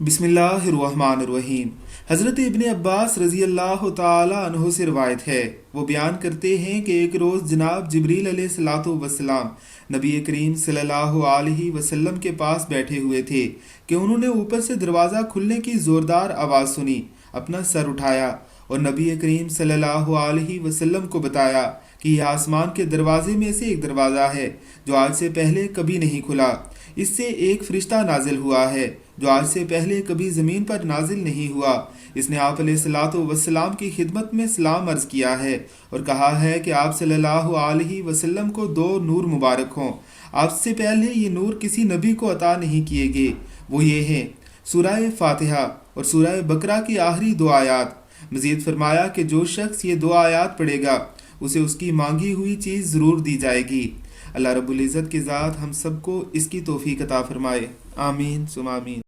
बिस्मिल्लाहिर्रहमानिर्रहीम। हज़रत इब्ने अब्बास रज़ी अल्लाह ताला अन्हो से रवायत है, वो बयान करते हैं कि एक रोज़ जनाब जिब्रील अलैहिस्सलातु वस्सलाम नबी करीम सल्लल्लाहु अलैहि वसल्लम के पास बैठे हुए थे कि उन्होंने ऊपर से दरवाज़ा खुलने की ज़ोरदार आवाज़ सुनी। अपना सर उठाया और नबी करीम सल्लल्लाहु अलैहि वसल्लम को बताया कि यह आसमान के दरवाजे में से एक दरवाज़ा है जो आज से पहले कभी नहीं खुला। इससे एक फरिश्ता नाजिल हुआ है जो आज से पहले कभी ज़मीन पर नाजिल नहीं हुआ। इसने आप अलैहिस्सलातु वस्सलाम की खिदमत में सलाम अर्ज़ किया है और कहा है कि आप सल्लल्लाहु अलैहि वसल्लम को दो नूर मुबारक हों। आपसे पहले ये नूर किसी नबी को अता नहीं किए गए। वो ये हैं सूरह फातिहा और सूरह बकरा की आखिरी दो आयात। मज़ीद फरमाया कि जो शख्स ये दो आयात पढ़ेगा उसे उसकी मांगी हुई चीज़ ज़रूर दी जाएगी। अल्लाह रब्बुल इज़्ज़त की ज़ात हम सबको इसकी तौफीक अता फरमाए। आमीन सुम आमीन।